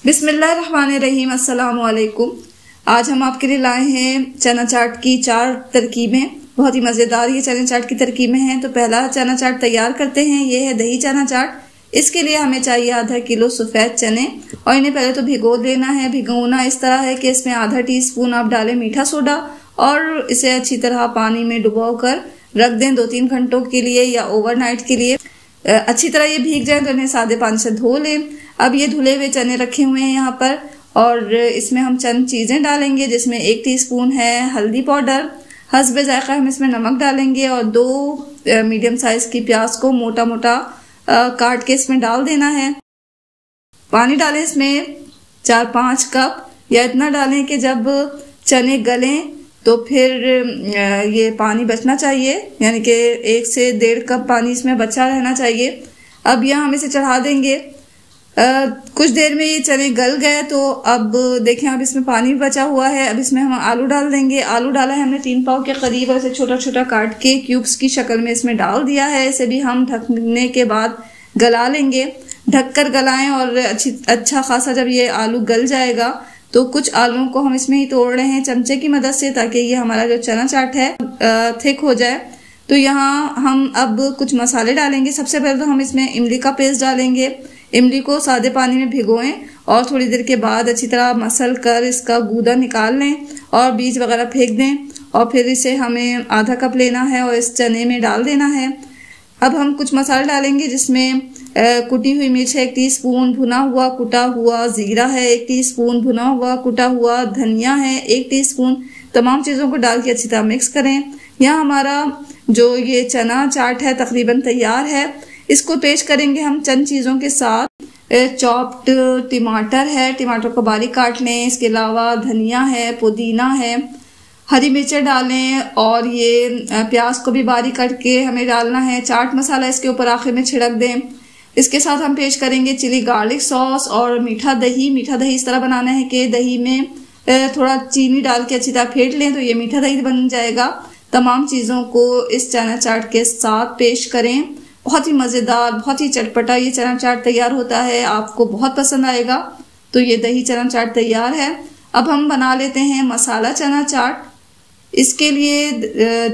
बिस्मिल्लाहिर्रहमानिर्रहीम, अस्सलाम वालेकुम। आज हम आपके लिए लाए हैं चना चाट की 4 तरकीबें। बहुत ही मज़ेदार ये चना चाट की तरकीबें हैं। तो पहला चना चाट तैयार करते हैं। ये है दही चना चाट। इसके लिए हमें चाहिए आधा किलो सफ़ेद चने और इन्हें पहले तो भिगो देना है। भिगोना इस तरह है कि इसमें आधा टीस्पून आप डालें मीठा सोडा और इसे अच्छी तरह पानी में डुबो कर रख दें 2-3 घंटों के लिए या ओवरनाइट के लिए। अच्छी तरह ये भीग जाए तो इन्हें सादे पानी से धो लें। अब ये धुले हुए चने रखे हुए हैं यहाँ पर और इसमें हम चंद चीज़ें डालेंगे, जिसमें 1 टीस्पून है हल्दी पाउडर, हस्बे जायका हम इसमें नमक डालेंगे और 2 मीडियम साइज की प्याज को मोटा मोटा काट के इसमें डाल देना है। पानी डालें इसमें 4-5 कप या इतना डालें कि जब चने गलें तो फिर ये पानी बचना चाहिए, यानी कि 1 से 1.5 कप पानी इसमें बचा रहना चाहिए। अब यहाँ हम इसे चढ़ा देंगे। कुछ देर में ये चने गल गए तो अब देखें अब इसमें पानी बचा हुआ है। अब इसमें हम आलू डाल देंगे। आलू डाला है हमने 3 पाव के करीब और इसे छोटा छोटा काट के क्यूब्स की शक्ल में इसमें डाल दिया है। इसे भी हम ढकने के बाद गला लेंगे। ढककर गलाएं और अच्छा खासा जब ये आलू गल जाएगा तो कुछ आलूओं को हम इसमें ही तोड़ रहे हैं चमचे की मदद से, ताकि ये हमारा जो चना चाट है थिक हो जाए। तो यहाँ हम अब कुछ मसाले डालेंगे। सबसे पहले तो हम इसमें इमली का पेस्ट डालेंगे। इमली को सादे पानी में भिगोएं और थोड़ी देर के बाद अच्छी तरह मसल कर इसका गूदा निकाल लें और बीज वगैरह फेंक दें। और फिर इसे हमें आधा कप लेना है और इस चने में डाल देना है। अब हम कुछ मसाले डालेंगे, जिसमें कुटी हुई मिर्च है 1 टीस्पून, भुना हुआ कुटा हुआ जीरा है 1 टीस्पून, भुना हुआ कुटा हुआ धनिया है 1 टीस्पून। तमाम चीज़ों को डाल के अच्छी तरह मिक्स करें। यहाँ हमारा जो ये चना चाट है तकरीबन तैयार है। इसको पेश करेंगे हम चंद चीज़ों के साथ। चॉप्ड टमाटर है, टमाटर को बारीक काट लें। इसके अलावा धनिया है, पुदीना है, हरी मिर्चें डालें और ये प्याज को भी बारीक काट के हमें डालना है। चाट मसाला इसके ऊपर आखिर में छिड़क दें। इसके साथ हम पेश करेंगे चिली गार्लिक सॉस और मीठा दही। मीठा दही इस तरह बनाना है कि दही में थोड़ा चीनी डाल के अच्छी तरह फेंट लें तो ये मीठा दही बन जाएगा। तमाम चीज़ों को इस चना चाट के साथ पेश करें। बहुत ही मज़ेदार, बहुत ही चटपटा ये चना चाट तैयार होता है। आपको बहुत पसंद आएगा। तो ये दही चना चाट तैयार है। अब हम बना लेते हैं मसाला चना चाट। इसके लिए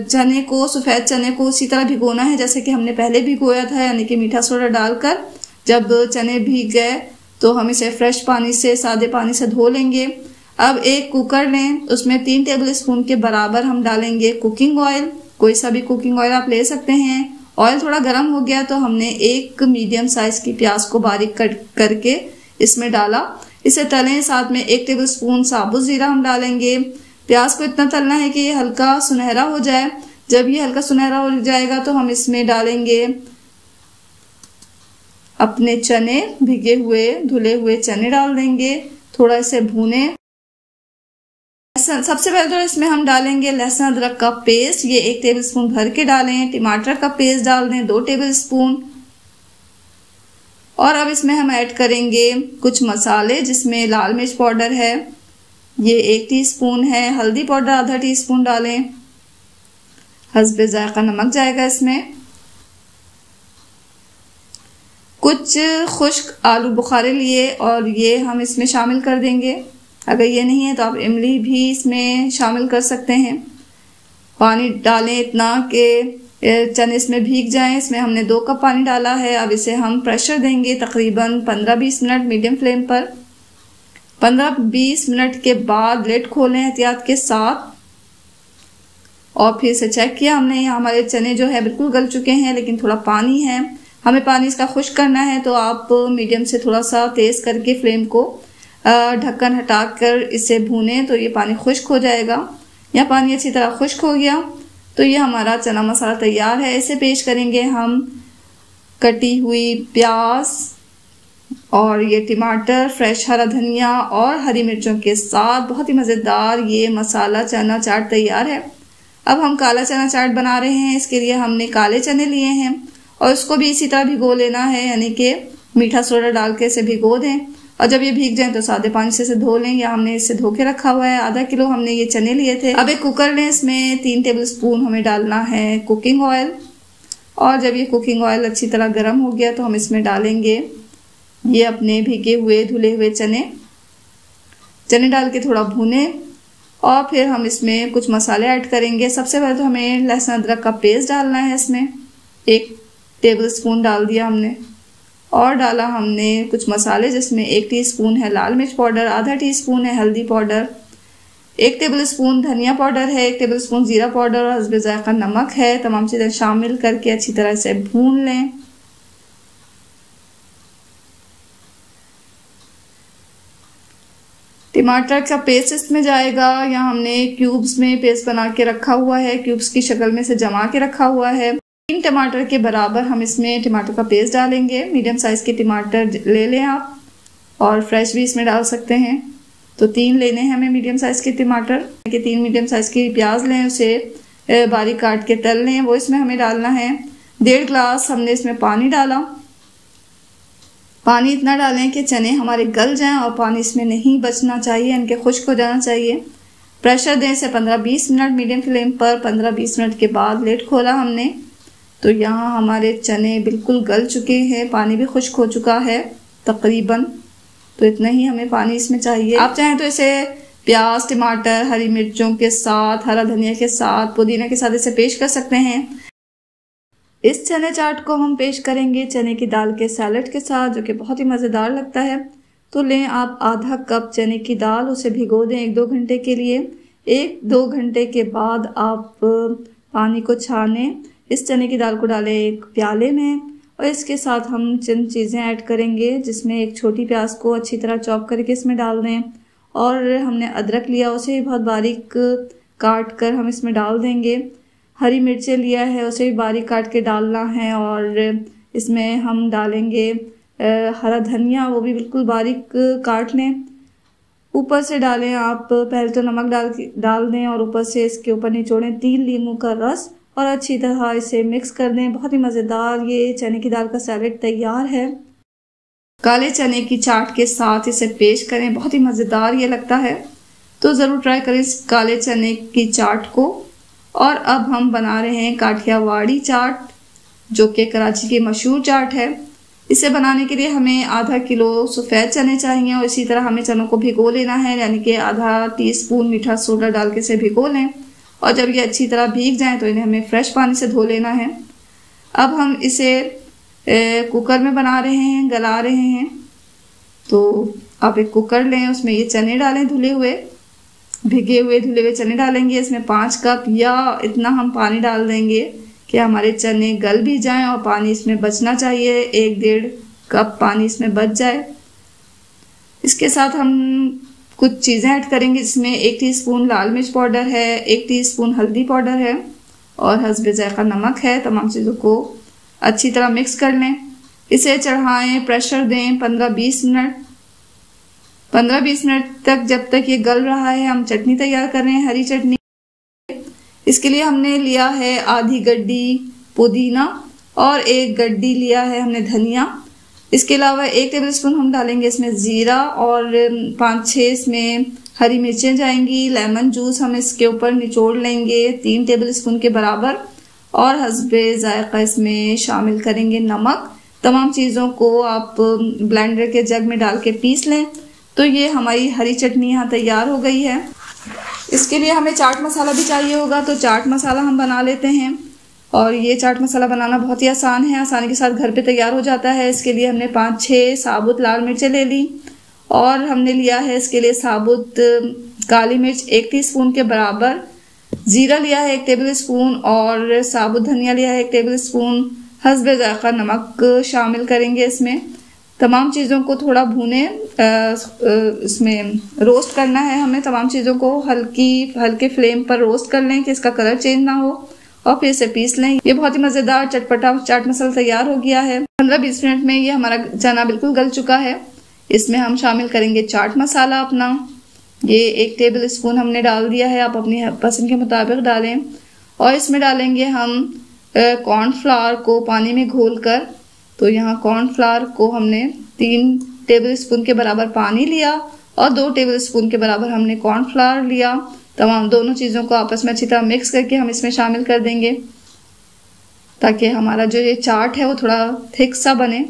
चने को, सफ़ेद चने को उसी तरह भिगोना है जैसे कि हमने पहले भिगोया था, यानी कि मीठा सोडा डालकर। जब चने भीग गए तो हम इसे फ्रेश पानी से, सादे पानी से धो लेंगे। अब एक कुकर लें, उसमें 3 टेबल स्पून के बराबर हम डालेंगे कुकिंग ऑयल। कोई सा भी कुकिंग ऑयल आप ले सकते हैं। ऑयल थोड़ा गर्म हो गया तो हमने 1 मीडियम साइज की प्याज को बारीक कट करके इसमें डाला। इसे तलें। साथ में 1 टेबल स्पून साबुत जीरा हम डालेंगे। प्याज को इतना तलना है कि ये हल्का सुनहरा हो जाए। जब ये हल्का सुनहरा हो जाएगा तो हम इसमें डालेंगे अपने चने, भिगे हुए धुले हुए चने डाल देंगे। थोड़ा इसे भूने। सबसे पहले तो इसमें हम डालेंगे लहसुन अदरक का पेस्ट। ये 1 टेबल स्पून भर के डालें। टमाटर का पेस्ट डाल दें 2 टेबल स्पून। और अब इसमें हम ऐड करेंगे कुछ मसाले, जिसमें लाल मिर्च पाउडर है, ये 1 टीस्पून है। हल्दी पाउडर आधा टीस्पून डालें। हस्बे जायका नमक जाएगा इसमें। कुछ खुश्क आलू बुखारे लिए और ये हम इसमें शामिल कर देंगे। अगर ये नहीं है तो आप इमली भी इसमें शामिल कर सकते हैं। पानी डालें इतना कि चने इसमें भीग जाएं। इसमें हमने 2 कप पानी डाला है। अब इसे हम प्रेशर देंगे तकरीबन 15-20 मिनट मीडियम फ्लेम पर। 15-20 मिनट के बाद लिड खोलें एहतियात के साथ और फिर से चेक किया हमने। यहाँ हमारे चने जो है बिल्कुल गल चुके हैं, लेकिन थोड़ा पानी है। हमें पानी इसका खुश्क करना है तो आप मीडियम से थोड़ा सा तेज करके फ्लेम को ढक्कन हटाकर इसे भूनें तो ये पानी खुश्क हो जाएगा। या पानी अच्छी तरह खुश्क हो गया तो ये हमारा चना मसाला तैयार है। इसे पेश करेंगे हम कटी हुई प्याज और ये टमाटर, फ्रेश हरा धनिया और हरी मिर्चों के साथ। बहुत ही मज़ेदार ये मसाला चना चाट तैयार है। अब हम काला चना चाट बना रहे हैं। इसके लिए हमने काले चने लिए हैं और उसको भी इसी तरह भिगो लेना है, यानी कि मीठा सोडा डाल के इसे भिगो दें और जब ये भीग जाए तो सादे पानी से इसे धो लें। या हमने इसे धो के रखा हुआ है। आधा किलो हमने ये चने लिए थे। अब एक कुकर लें, इसमें 3 टेबल स्पून हमें डालना है कुकिंग ऑयल और जब ये कुकिंग ऑयल अच्छी तरह गर्म हो गया तो हम इसमें डालेंगे ये अपने भीगे हुए धुले हुए चने डाल के थोड़ा भूने और फिर हम इसमें कुछ मसाले ऐड करेंगे। सबसे पहले तो हमें लहसुन अदरक का पेस्ट डालना है। इसमें 1 टेबल स्पून डाल दिया हमने और डाला हमने कुछ मसाले जिसमें 1 टीस्पून है लाल मिर्च पाउडर, आधा टीस्पून है हल्दी पाउडर, 1 टेबल स्पून धनिया पाउडर है, 1 टेबल स्पून जीरा पाउडर और हस्बे ज़ायक़ा नमक है। तमाम चीज़ें शामिल करके अच्छी तरह से भून लें। टमाटर का पेस्ट इसमें जाएगा। यहाँ हमने क्यूब्स में पेस्ट बना के रखा हुआ है, क्यूब्स की शक्ल में से जमा के रखा हुआ है। 3 टमाटर के बराबर हम इसमें टमाटर का पेस्ट डालेंगे। मीडियम साइज़ के टमाटर ले लें आप और फ्रेश भी इसमें डाल सकते हैं। तो 3 लेने हैं हमें मीडियम साइज़ के टमाटर। 3 मीडियम साइज़ की प्याज लें, उसे बारीक काट के तल लें, वो इसमें हमें डालना है। 1.5 गिलास हमने इसमें पानी डाला। पानी इतना डालें कि चने हमारे गल जाएं और पानी इसमें नहीं बचना चाहिए, इनके खुश्क हो जाना चाहिए। प्रेशर दें इसे 15-20 मिनट मीडियम फ्लेम पर। 15-20 मिनट के बाद लिड खोला हमने तो यहाँ हमारे चने बिल्कुल गल चुके हैं, पानी भी खुश्क हो चुका है तकरीबन। तो इतना ही हमें पानी इसमें चाहिए। आप चाहें तो इसे प्याज, टमाटर, हरी मिर्चों के साथ, हरा धनिया के साथ, पुदीना के साथ इसे पेश कर सकते हैं। इस चने चाट को हम पेश करेंगे चने की दाल के सैलेड के साथ, जो कि बहुत ही मज़ेदार लगता है। तो लें आप आधा कप चने की दाल, उसे भिगो दें 1-2 घंटे के लिए। 1-2 घंटे के बाद आप पानी को छानें। इस चने की दाल को डालें एक प्याले में और इसके साथ हम चंद चीज़ें ऐड करेंगे, जिसमें एक छोटी प्याज को अच्छी तरह चॉप करके इसमें डाल दें और हमने अदरक लिया, उसे भी बहुत बारीक काट कर हम इसमें डाल देंगे। हरी मिर्चें लिया है, उसे भी बारीक काट के डालना है और इसमें हम डालेंगे हरा धनिया, वो भी बिल्कुल बारीक काट लें। ऊपर से डालें आप, पहले तो नमक डाल दें और ऊपर से इसके ऊपर निचोड़ें 3 नींबू का रस और अच्छी तरह इसे मिक्स कर दें। बहुत ही मज़ेदार ये चने की दाल का सैलेड तैयार है। काले चने की चाट के साथ इसे पेश करें, बहुत ही मज़ेदार ये लगता है। तो ज़रूर ट्राई करें इस काले चने की चाट को। और अब हम बना रहे हैं काठियावाड़ी चाट, जो कि कराची की मशहूर चाट है। इसे बनाने के लिए हमें आधा किलो सफ़ेद चने चाहिए और इसी तरह हमें चनों को भिगो लेना है, यानी कि आधा टीस्पून मीठा सोडा डाल के इसे भिगो लें और जब ये अच्छी तरह भीग जाएं तो इन्हें हमें फ्रेश पानी से धो लेना है। अब हम इसे कुकर में बना रहे हैं, गला रहे हैं। तो आप एक कुकर लें, उसमें ये चने डालें, भिगे हुए धुले हुए चने डालेंगे। इसमें 5 कप या इतना हम पानी डाल देंगे कि हमारे चने गल भी जाएं और पानी इसमें बचना चाहिए, 1-1.5 कप पानी इसमें बच जाए। इसके साथ हम कुछ चीज़ें ऐड करेंगे, जिसमें 1 टीस्पून लाल मिर्च पाउडर है, 1 टीस्पून हल्दी पाउडर है और हस्बे ज़ायक़ा नमक है। तमाम चीज़ों को अच्छी तरह मिक्स कर लें। इसे चढ़ाएं, प्रेशर दें 15-20 मिनट। 15-20 मिनट तक, जब तक ये गल रहा है, हम चटनी तैयार कर रहे हैं, हरी चटनी। इसके लिए हमने लिया है आधी गड्डी पुदीना और 1 गड्डी लिया है हमने धनिया। इसके अलावा 1 टेबलस्पून हम डालेंगे इसमें ज़ीरा और 5-6 इसमें हरी मिर्चें जाएंगी। लेमन जूस हम इसके ऊपर निचोड़ लेंगे 3 टेबलस्पून के बराबर और हस्बे ज़ायक़ा इसमें शामिल करेंगे नमक। तमाम चीज़ों को आप ब्लेंडर के जग में डाल के पीस लें। तो ये हमारी हरी चटनी यहाँ तैयार हो गई है। इसके लिए हमें चाट मसाला भी चाहिए होगा, तो चाट मसाला हम बना लेते हैं। और ये चाट मसाला बनाना बहुत ही आसान है, आसानी के साथ घर पे तैयार हो जाता है। इसके लिए हमने 5-6 साबुत लाल मिर्चें ले ली और हमने लिया है इसके लिए साबुत काली मिर्च 1 टीस्पून के बराबर, ज़ीरा लिया है 1 टेबलस्पून और साबुत धनिया लिया है 1 टेबलस्पून। हस्बे ज़ायक़ा नमक शामिल करेंगे इसमें। तमाम चीज़ों को थोड़ा भूने, इसमें रोस्ट करना है हमें। तमाम चीज़ों को हल्के फ्लेम पर रोस्ट कर लें कि इसका कलर चेंज ना हो और फिर इसे पीस लें। ये बहुत ही मज़ेदार चटपटा चाट मसाला तैयार हो गया है। 15-20 मिनट में ये हमारा चना बिल्कुल गल चुका है। इसमें हम शामिल करेंगे चाट मसाला अपना। ये 1 टेबलस्पून हमने डाल दिया है, आप अपनी पसंद के मुताबिक डालें। और इसमें डालेंगे हम कॉर्नफ्लावर को पानी में घोल कर। तो यहाँ कॉर्नफ्लावर को हमने 3 टेबलस्पून के बराबर पानी लिया और 2 टेबलस्पून के बराबर हमने कॉर्नफ्लावर लिया। तमाम दोनों चीज़ों को आपस में अच्छी तरह मिक्स करके हम इसमें शामिल कर देंगे, ताकि हमारा जो ये चाट है वो थोड़ा थिक सा बने।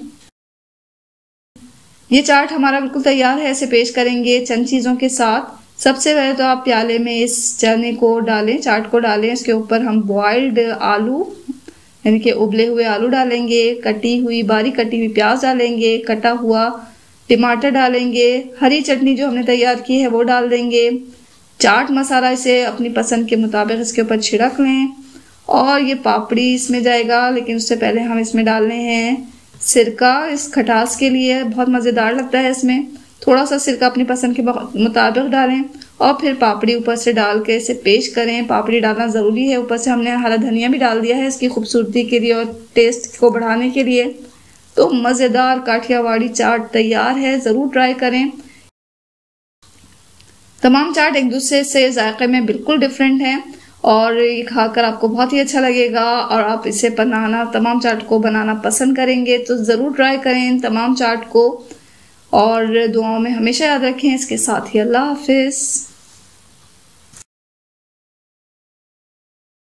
ये चाट हमारा बिल्कुल तैयार है। इसे पेश करेंगे चंद चीज़ों के साथ। सबसे पहले तो आप प्याले में इस चने को डालें, चाट को डालें। इसके ऊपर हम बॉइल्ड आलू यानी कि उबले हुए आलू डालेंगे, बारीक कटी हुई प्याज डालेंगे, कटा हुआ टमाटर डालेंगे, हरी चटनी जो हमने तैयार की है वो डाल देंगे, चाट मसाला इसे अपनी पसंद के मुताबिक इसके ऊपर छिड़क लें, और ये पापड़ी इसमें जाएगा। लेकिन उससे पहले हम इसमें डालने हैं सिरका, इस खटास के लिए बहुत मज़ेदार लगता है। इसमें थोड़ा सा सिरका अपनी पसंद के मुताबिक डालें, और फिर पापड़ी ऊपर से डाल के इसे पेश करें। पापड़ी डालना ज़रूरी है। ऊपर से हमने हरा धनिया भी डाल दिया है इसकी खूबसूरती के लिए और टेस्ट को बढ़ाने के लिए। तो मज़ेदार काठियावाड़ी चाट तैयार है, ज़रूर ट्राई करें। तमाम चाट एक दूसरे से जायके में बिल्कुल डिफरेंट हैं और ये खाकर आपको बहुत ही अच्छा लगेगा और आप इसे तमाम चाट को बनाना पसंद करेंगे। तो ज़रूर ट्राई करें इन तमाम चाट को और दुआओं में हमेशा याद रखें। इसके साथ ही अल्लाह हाफिज़।